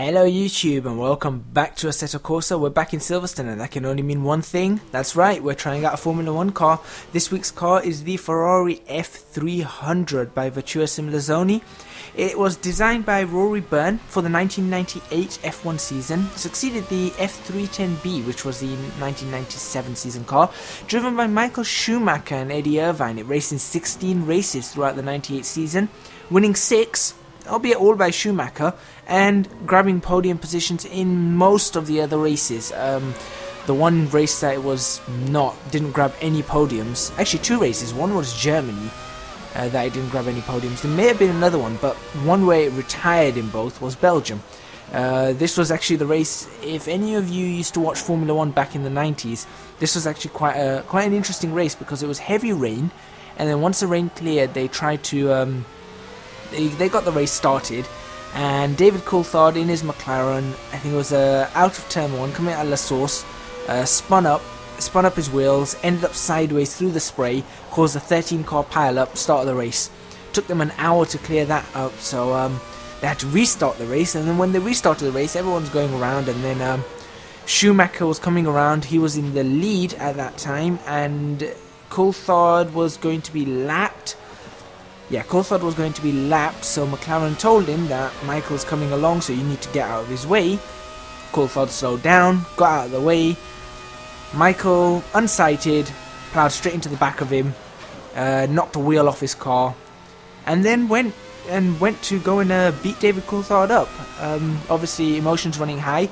Hello YouTube and welcome back to Assetto Corsa. We're back in Silverstone and that can only mean one thing. That's right, we're trying out a Formula 1 car. This week's car is the Ferrari F300 by Virtua Simulazioni. It was designed by Rory Byrne for the 1998 F1 season, succeeded the F310B, which was the 1997 season car, driven by Michael Schumacher and Eddie Irvine. It raced in 16 races throughout the 98 season, winning 6, albeit all by Schumacher, and grabbing podium positions in most of the other races. The one race that it was didn't grab any podiums, actually 2 races, one was Germany, that it didn't grab any podiums. There may have been another one, but one where it retired in both was Belgium. This was actually the race, if any of you used to watch Formula 1 back in the 90s, this was actually quite an interesting race because it was heavy rain, and then once the rain cleared, they tried to, they got the race started, and David Coulthard in his McLaren, I think it was out of turn 1, coming out of La Source, spun up his wheels, ended up sideways through the spray, caused a 13 car pile-up, start of the race. Took them an hour to clear that up, so they had to restart the race, and then when they restarted the race, everyone's going around, and then Schumacher was coming around. He was in the lead at that time, and Coulthard was going to be lapped. Yeah, Coulthard was going to be lapped, so McLaren told him that Michael's coming along, so you need to get out of his way. Coulthard slowed down, got out of the way. Michael, unsighted, plowed straight into the back of him, knocked a wheel off his car, and then went to go and beat David Coulthard up. Obviously, emotions running high.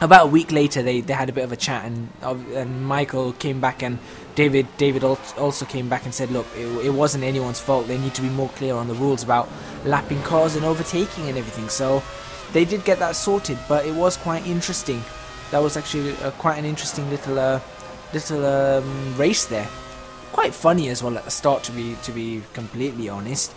About a week later, they had a bit of a chat, and Michael came back, and David also came back and said, look, it wasn't anyone's fault. They need to be more clear on the rules about lapping cars and overtaking and everything. So they did get that sorted, but it was quite interesting. That was actually quite an interesting little race there. Quite funny as well at the start, to be completely honest.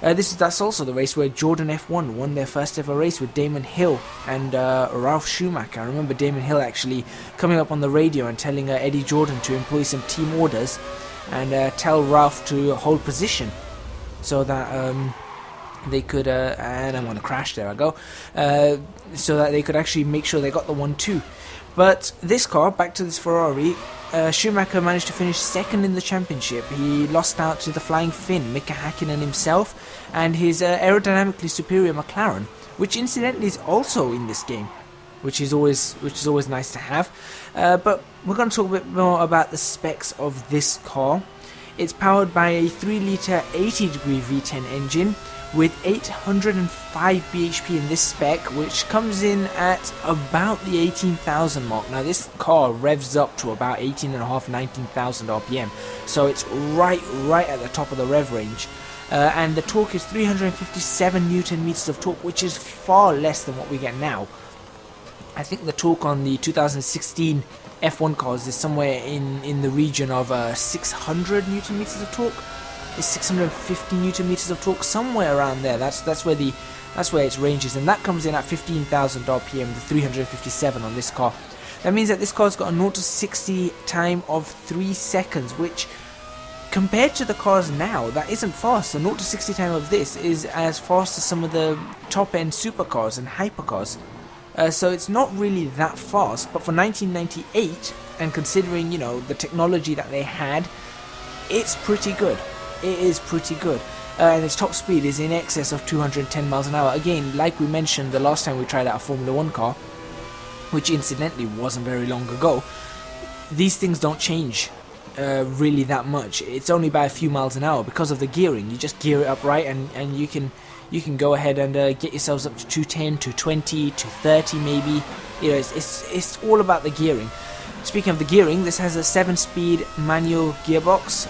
That's also the race where Jordan F1 won their first ever race with Damon Hill and Ralph Schumacher. I remember Damon Hill actually coming up on the radio and telling Eddie Jordan to employ some team orders and tell Ralph to hold position so that they could, and I'm going to crash, there I go, so that they could actually make sure they got the 1-2. But this car, back to this Ferrari, Schumacher managed to finish second in the championship. He lost out to the Flying Finn, Mika Hakkinen himself, and his aerodynamically superior McLaren, which incidentally is also in this game, which is always nice to have. But we're going to talk a bit more about the specs of this car. It's powered by a 3-litre 80-degree V10 engine with 805 bhp in this spec, which comes in at about the 18,000 mark. Now this car revs up to about 18.5, 19,000 RPM, so it's right at the top of the rev range. And the torque is 357 Newton meters of torque, which is far less than what we get now. I think the torque on the 2016 F1 cars is somewhere in the region of 600 Newton meters of torque. Is 650 Newton meters of torque, somewhere around there. That's where its range is, and that comes in at 15,000 RPM, the 357 on this car. That means that this car's got a 0 to 60 time of 3 seconds, which compared to the cars now, that isn't fast. The 0 to 60 time of this is as fast as some of the top-end supercars and hypercars. So it's not really that fast, but for 1998, and considering, you know, the technology that they had, it's pretty good. It is pretty good. And its top speed is in excess of 210 miles an hour. Again, like we mentioned the last time we tried out a Formula 1 car, which incidentally wasn't very long ago, these things don't change really that much. It's only by a few miles an hour because of the gearing. You just gear it up right, and you can go ahead and get yourselves up to 210, 220, 230 maybe. You know, it's all about the gearing. Speaking of the gearing, this has a 7-speed manual gearbox,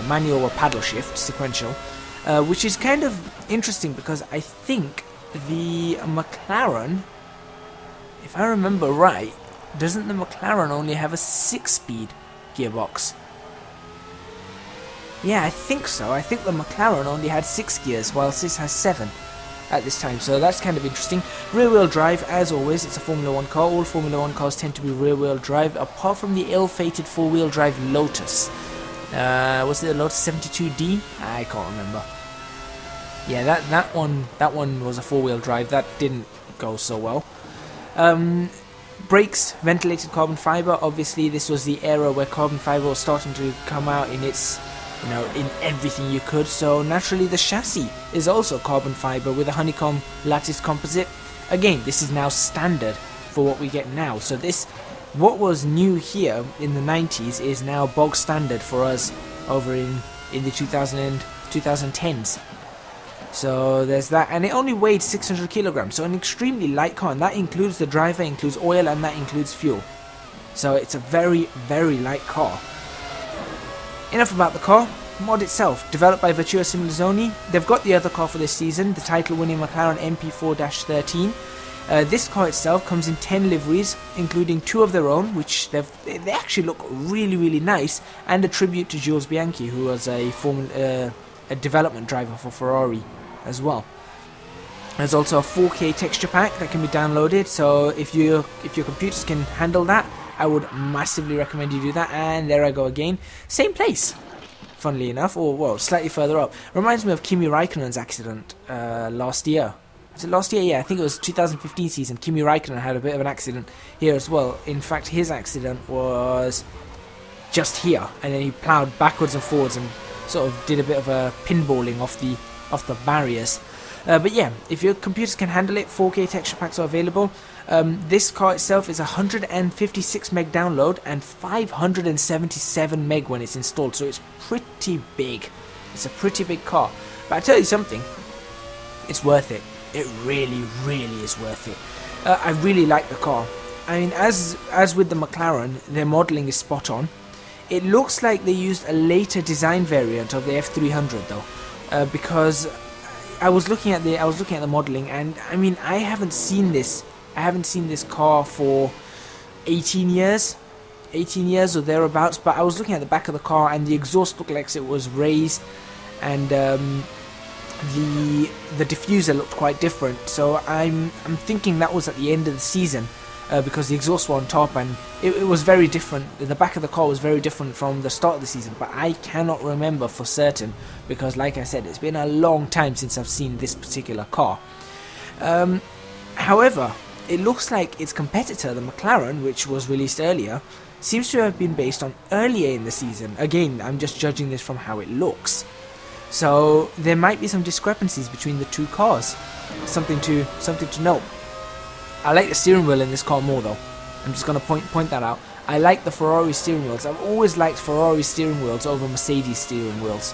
manual or paddle shift, sequential, which is kind of interesting because I think the McLaren, if I remember right, doesn't the McLaren only have a 6-speed gearbox? Yeah, I think so. I think the McLaren only had 6 gears, whilst this has 7. At this time, so that's kind of interesting. Rear-wheel drive, as always, it's a Formula 1 car. All Formula 1 cars tend to be rear-wheel drive, apart from the ill-fated 4-wheel drive Lotus. Was it the Lotus 72D? I can't remember. Yeah, that one was a 4-wheel drive. That didn't go so well. Brakes, ventilated carbon fiber. Obviously, this was the era where carbon fiber was starting to come out in its, in everything you could. So naturally, the chassis is also carbon fiber with a honeycomb lattice composite. Again, this is now standard for what we get now. So what was new here in the 90s is now bog standard for us over in the 2010s. So there's that, and it only weighed 600 kilograms, so an extremely light car, and that includes the driver, includes oil, and that includes fuel. So it's a very, very light car. Enough about the car. Mod itself, developed by Virtua Simulazioni. They've got the other car for this season, the title-winning McLaren MP4-13. This car itself comes in 10 liveries, including 2 of their own, which they actually look really, really nice, and a tribute to Jules Bianchi, who was a development driver for Ferrari as well. There's also a 4K texture pack that can be downloaded, so if your computers can handle that, I would massively recommend you do that. And there I go again, same place, funnily enough, or well, slightly further up. Reminds me of Kimi Raikkonen's accident last year. Was it last year? Yeah, I think it was 2015 season. Kimi Raikkonen had a bit of an accident here as well. In fact, his accident was just here, and then he ploughed backwards and forwards and sort of did a bit of a pinballing off the barriers. But yeah, if your computers can handle it, 4K texture packs are available. This car itself is 156 meg download and 577 meg when it's installed, so it's pretty big. It's a pretty big car. But I tell you something, it's worth it. It really, really is worth it. I really like the car. I mean, as with the McLaren, their modelling is spot on. It looks like they used a later design variant of the F300 though, because I was looking at the modelling, and I mean, I haven't seen this car for 18 years or thereabouts. But I was looking at the back of the car, and the exhaust looked like it was raised, and the diffuser looked quite different. So I'm thinking that was at the end of the season. Because the exhaust were on top, and it was very different. The back of the car was very different from the start of the season, but I cannot remember for certain, because like I said, it's been a long time since I've seen this particular car. However, it looks like its competitor, the McLaren, which was released earlier, seems to have been based on earlier in the season. Again, I'm just judging this from how it looks. So there might be some discrepancies between the two cars. Something to note. I like the steering wheel in this car more though. I'm just going to point that out. I like the Ferrari steering wheels. I've always liked Ferrari steering wheels over Mercedes steering wheels.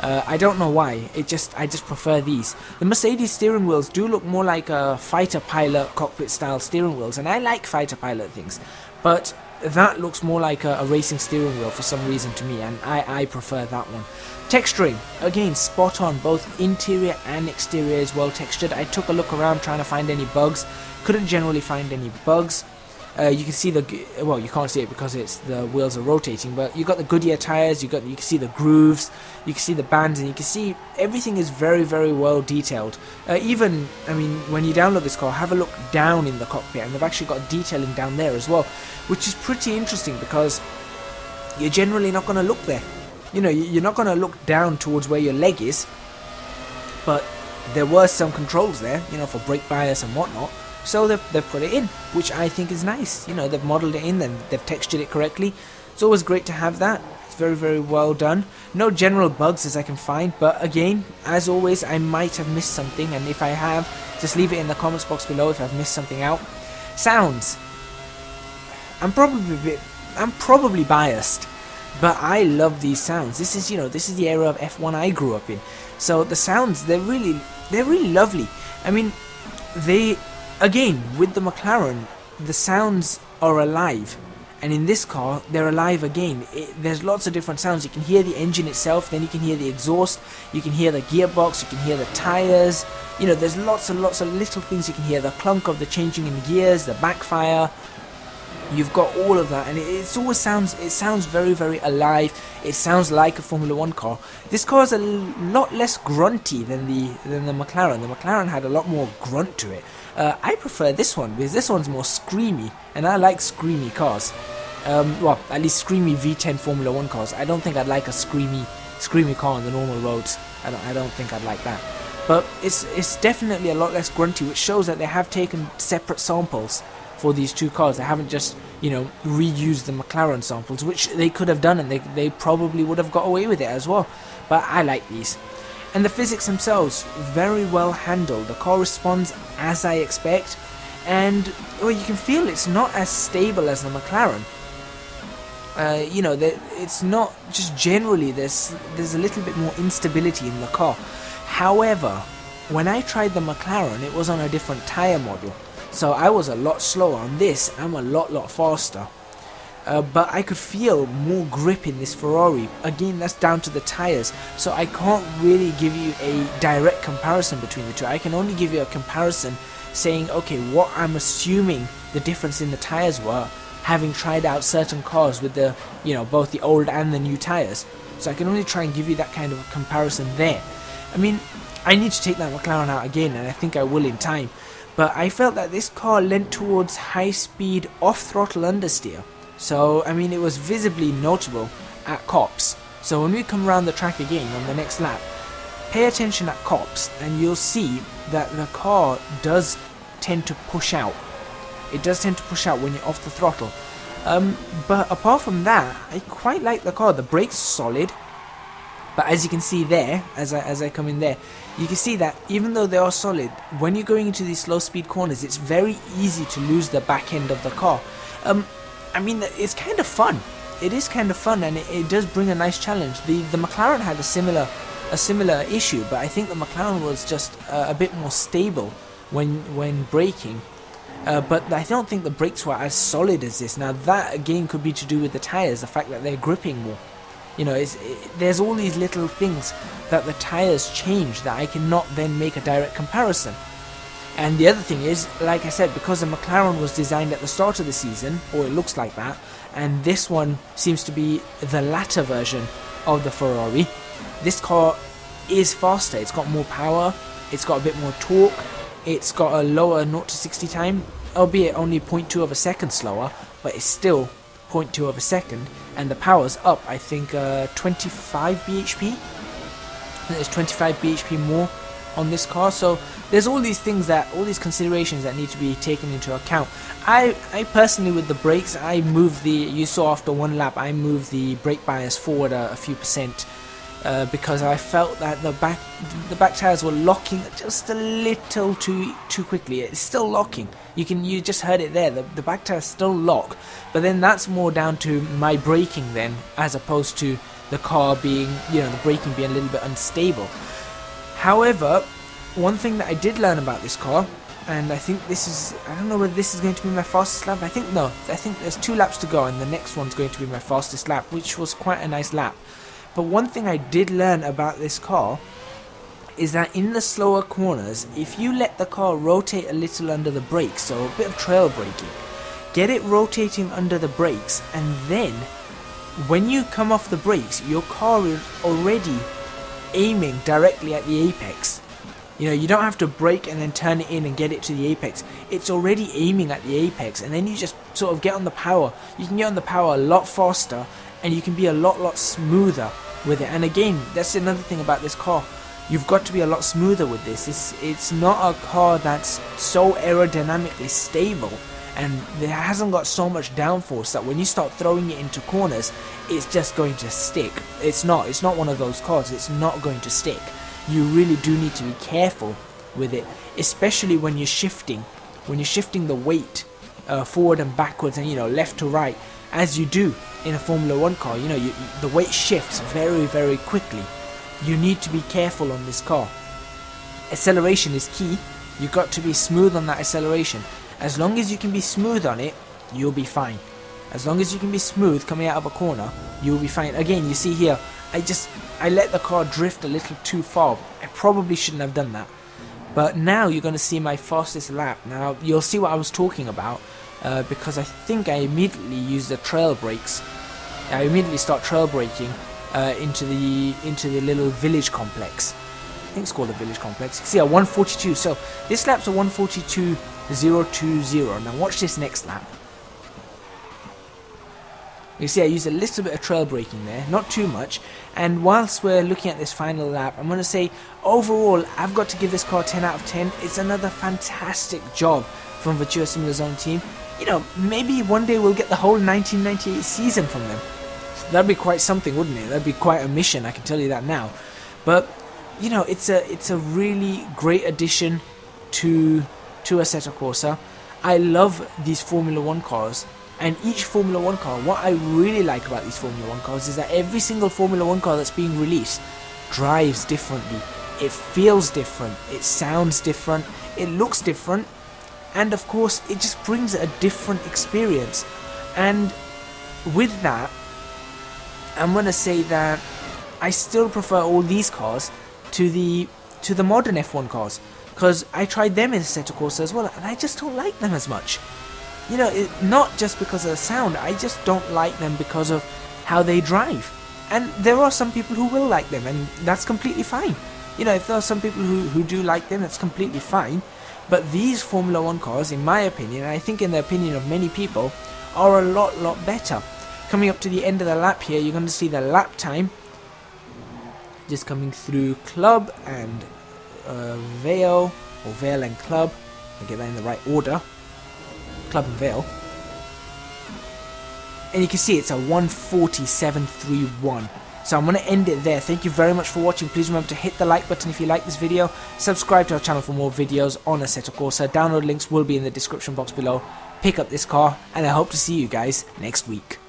I don't know why. I just prefer these. The Mercedes steering wheels do look more like a fighter pilot cockpit style steering wheels, and I like fighter pilot things. But that looks more like a racing steering wheel for some reason to me, and I prefer that one. Texturing, again, spot on. Both interior and exterior is well textured. I took a look around trying to find any bugs. Couldn't generally find any bugs. You can see well, you can't see it because the wheels are rotating, but you got the Goodyear tires, you can see the grooves, you can see the bands, and you can see everything is very, very well detailed. Even, I mean, when you download this car, have a look down in the cockpit, and they've actually got detailing down there as well, which is pretty interesting because you're generally not going to look there. You're not going to look down towards where your leg is, but there were some controls there, for brake bias and whatnot. So they've put it in, which I think is nice. They've modelled it in and they've textured it correctly. It's always great to have that. It's very, very well done. No general bugs as I can find, but again, as always, I might have missed something, and if I have, just leave it in the comments box below if I've missed something out. Sounds. I'm probably biased, but I love these sounds. This is the era of F1 I grew up in. So the sounds, they're really lovely. I mean, again, with the McLaren, the sounds are alive, and in this car, they're alive again. There's lots of different sounds. You can hear the engine itself, then you can hear the exhaust, you can hear the gearbox, you can hear the tyres. There's lots and lots of little things you can hear. The clunk of the changing in gears, the backfire. You've got all of that, and it sounds very, very alive. It sounds like a Formula 1 car. This car is a lot less grunty than the McLaren. The McLaren had a lot more grunt to it. I prefer this one because this one's more screamy, and I like screamy cars. Well, at least screamy V10 Formula 1 cars. I don't think I'd like a screamy car on the normal roads. I don't think I'd like that. but it's definitely a lot less grunty, which shows that they have taken separate samples for these two cars. They haven't just, you know, reused the McLaren samples, which they could have done, and they probably would have got away with it as well. But I like these. And the physics themselves, very well handled. The car responds as I expect, and well, you can feel it's not as stable as the McLaren. You know, it's not just generally, there's a little bit more instability in the car. However, when I tried the McLaren, it was on a different tyre model, so I was a lot slower. On this, I'm a lot faster. But I could feel more grip in this Ferrari. Again, that's down to the tyres, so I can't really give you a direct comparison between the two. I can only give you a comparison saying, okay, what I'm assuming the difference in the tyres were, having tried out certain cars with the, you know, both the old and the new tyres. So I can only try and give you that kind of a comparison there. I mean, I need to take that McLaren out again, and I think I will in time. But I felt that this car lent towards high-speed off-throttle understeer. So, I mean, it was visibly notable at Cops. So when we come around the track again on the next lap, pay attention at Cops, and you'll see that the car does tend to push out. It does tend to push out when you're off the throttle. But apart from that, I quite like the car. The brakes are solid. But as you can see there, as I come in there, you can see that even though they are solid, when you're going into these slow speed corners, it's very easy to lose the back end of the car. I mean, it's kind of fun. It is kind of fun, and it does bring a nice challenge. The McLaren had a similar issue, but I think the McLaren was just a bit more stable when braking. But I don't think the brakes were as solid as this. Now that again could be to do with the tyres, the fact that they're gripping more. You know, there's all these little things that the tyres change that I cannot then make a direct comparison. And the other thing is, like I said, because the McLaren was designed at the start of the season, or it looks like that, and this one seems to be the latter version of the Ferrari, this car is faster. It's got more power, it's got a bit more torque, it's got a lower 0 to 60 time, albeit only 0.2 of a second slower, but it's still 0.2 of a second, and the power's up, I think, 25 bhp. There's 25 bhp more on this car. So there's all these things, all these considerations that need to be taken into account. I personally, with the brakes, I moved you saw after one lap, I moved the brake bias forward a few percent, because I felt that the back tires were locking just a little too quickly. It's still locking. You just heard it there. The back tires still lock, but then that's more down to my braking then, as opposed to the car being, you know, the braking being a little bit unstable. However, one thing that I did learn about this car, and I think this is, I don't know whether this is going to be my fastest lap. I think there's 2 laps to go, and the next one's going to be my fastest lap, which was quite a nice lap. But one thing I did learn about this car is that in the slower corners, if you let the car rotate a little under the brakes, so a bit of trail braking, get it rotating under the brakes, and then when you come off the brakes, your car is already aiming directly at the apex. You know, you don't have to brake and then turn it in and get it to the apex. It's already aiming at the apex, and then you just sort of get on the power. You can get on the power a lot faster, and you can be a lot smoother with it. And again, that's another thing about this car. You've got to be a lot smoother with this. It's not a car that's so aerodynamically stable, and it hasn't got so much downforce that when you start throwing it into corners, it's just going to stick. It's not one of those cars. It's not going to stick. You really do need to be careful with it, especially when you're shifting. When you're shifting the weight forward and backwards, and, you know, left to right, as you do in a Formula 1 car. You know, the weight shifts very quickly. You need to be careful on this car. Acceleration is key. You've got to be smooth on that acceleration. As long as you can be smooth on it, you'll be fine. As long as you can be smooth coming out of a corner, you'll be fine. Again, you see here, I let the car drift a little too far. I probably shouldn't have done that. But now you're going to see my fastest lap. Now you'll see what I was talking about, because I think I immediately use the trail brakes. I immediately start trail braking into the little village complex. I think it's called the village complex. You see a 142. So this lap's a 142.020. Now watch this next lap. You see I used a little bit of trail braking there, not too much, and whilst we're looking at this final lap, I'm going to say overall I've got to give this car 10 out of 10. It's another fantastic job from Virtua Simulazioni team. You know, maybe one day we'll get the whole 1998 season from them. That'd be quite something, wouldn't it? That'd be quite a mission, I can tell you that now. But, you know, it's a really great addition to Assetto Corsa. I love these Formula 1 cars. And each Formula 1 car, what I really like about these Formula 1 cars is that every single Formula 1 car that's being released drives differently. It feels different, it sounds different, it looks different, and of course it just brings a different experience. And with that, I'm going to say that I still prefer all these cars to the modern F1 cars, because I tried them in Assetto Corsa as well, and I just don't like them as much. You know, not just because of the sound, I just don't like them because of how they drive. And there are some people who will like them, and that's completely fine. You know, if there are some people who do like them, that's completely fine. But these Formula 1 cars, in my opinion, and I think in the opinion of many people, are a lot better. Coming up to the end of the lap here, you're going to see the lap time. Just coming through Club and Vale, or Vale and Club. I'll get that in the right order. Club and Vale. And you can see it's a 147.31. So I'm going to end it there. Thank you very much for watching. Please remember to hit the like button if you like this video. Subscribe to our channel for more videos on Assetto Corsa. Download links will be in the description box below. Pick up this car, and I hope to see you guys next week.